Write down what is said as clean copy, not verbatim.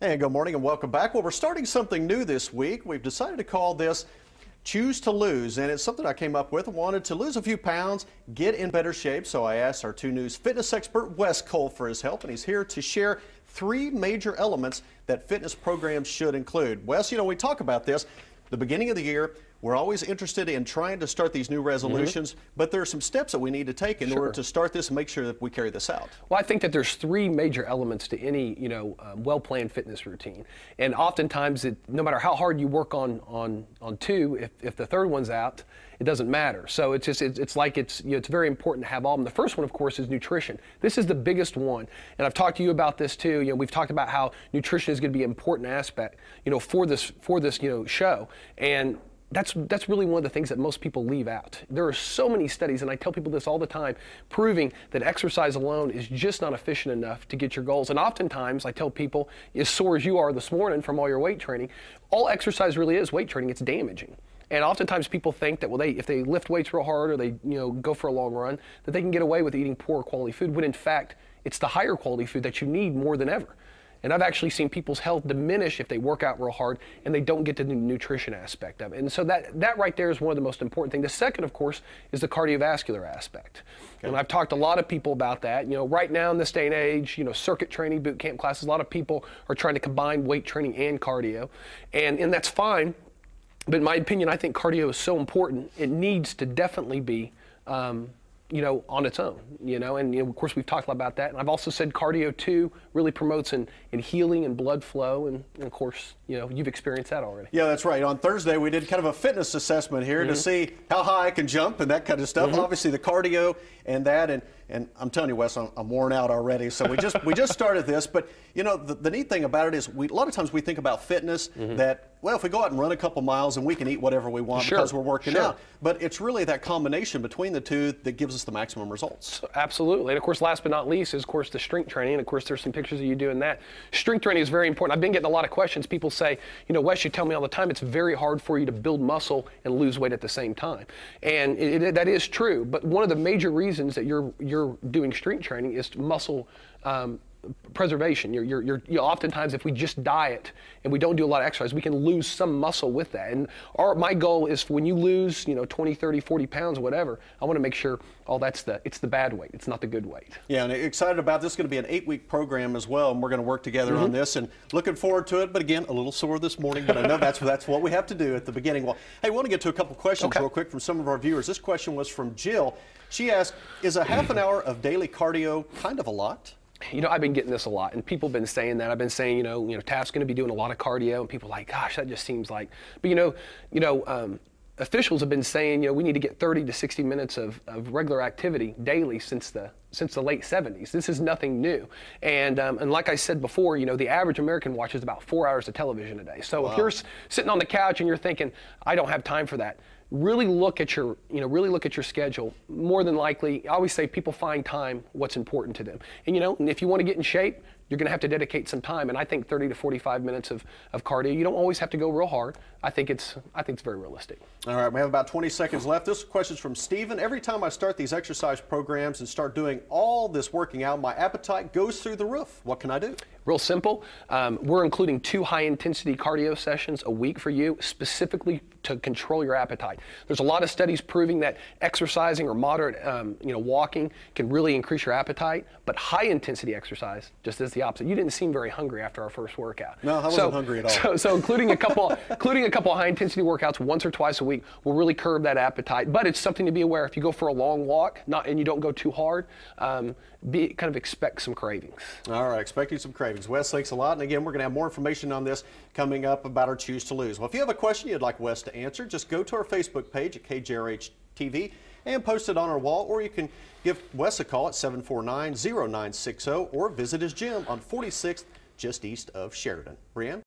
Hey, good morning and welcome back. Well, we're starting something new this week. We've decided to call this Choose to Lose, and it's something I came up with. I wanted to lose a few pounds, get in better shape, so I asked our 2 News fitness expert, Wes Cole, for his help, and he's here to share 3 major elements that fitness programs should include. Wes, we talk about this. The beginning of the year, we're always interested in trying to start these new resolutions, but there are some steps that we need to take in order to start this and make sure that we carry this out. Well, I think that there's 3 major elements to any, well-planned fitness routine. And oftentimes, no matter how hard you work on 2, if the third one's out, it doesn't matter. So it's very important to have all of them. The first one, of course, is nutrition. This is the biggest one, and I've talked to you about this too. We've talked about how nutrition is going to be an important aspect, for this show. And that's really one of the things that most people leave out. There are so many studies, and I tell people this all the time, proving that exercise alone is just not efficient enough to get your goals. And oftentimes, I tell people, as sore as you are this morning from all your weight training, all exercise really is weight training. It's damaging. And oftentimes people think that, if they lift weights real hard or they go for a long run, that they can get away with eating poor quality food, when in fact, it's the higher quality food that you need more than ever. And I've actually seen people's health diminish if they work out real hard and they don't get to the nutrition aspect of it. And so that right there is one of the most important things. The second, of course, is the cardiovascular aspect. Okay. And I've talked to a lot of people about that. Right now in this day and age, circuit training, boot camp classes, a lot of people are trying to combine weight training and cardio. And that's fine. But in my opinion, I think cardio is so important. It needs to definitely be on its own, and of course we've talked about that. And I've also said cardio too really promotes in healing and blood flow, and of course, you've experienced that already. Yeah, that's right. On Thursday we did kind of a fitness assessment here to see how high I can jump and that kind of stuff. Obviously the cardio and that, and I'm telling you, Wes, I'm worn out already. So we just started this, but the neat thing about it is a lot of times we think about fitness that, well, if we go out and run a couple miles and we can eat whatever we want because we're working out. But it's really that combination between the two that gives us the maximum results. So, absolutely. And of course, last but not least is, of course, the strength training. And of course, there's some pictures of you doing that. Strength training is very important. I've been getting a lot of questions. People say, Wes, you tell me all the time it's very hard for you to build muscle and lose weight at the same time. And that is true. But one of the major reasons that you're doing strength training is muscle preservation. Oftentimes, if we just diet and we don't do a lot of exercise, we can lose some muscle with that. And my goal is, when you lose 20, 30, 40 pounds, whatever, I want to make sure it's the bad weight. It's not the good weight. Yeah, and excited about this. It's going to be an 8-week program as well, and we're going to work together on this, and looking forward to it. But again, a little sore this morning, but I know that's what we have to do at the beginning. Well, hey, I want to get to a couple questions real quick from some of our viewers. This question was from Jill. She asked, is a half an hour of daily cardio kind of a lot? I've been getting this a lot, and people have been saying that. I've been saying, Taft's going to be doing a lot of cardio, and people are like, gosh, that just seems like. But officials have been saying, we need to get 30 to 60 minutes of regular activity daily since the late 70s. This is nothing new. And like I said before, the average American watches about 4 hours of television a day. So if you're sitting on the couch and you're thinking, I don't have time for that, really look at your schedule. More than likely, I always say people find time what's important to them. And and if you want to get in shape, you're going to have to dedicate some time. And I think 30 to 45 minutes of cardio. You don't always have to go real hard. I think it's very realistic. All right, we have about 20 seconds left. This question is from Steven. Every time I start these exercise programs and start doing all this working out, my appetite goes through the roof. What can I do? Real simple. We're including 2 high-intensity cardio sessions a week for you, specifically to control your appetite. There's a lot of studies proving that exercising or moderate, walking can really increase your appetite, but high-intensity exercise just is the opposite. You didn't seem very hungry after our first workout. No, I wasn't hungry at all. So including a couple high-intensity workouts once or twice a week will really curb that appetite. But it's something to be aware. If you go for a long walk, and you don't go too hard, expect some cravings. All right, expecting some cravings. Wes, thanks a lot. And again, we're going to have more information on this coming up about our Choose to Lose. Well, if you have a question you'd like Wes to answer, just go to our Facebook page at KJRH TV and post it on our wall, or you can give Wes a call at 749-0960 or visit his gym on 46th just east of Sheridan. Brianne?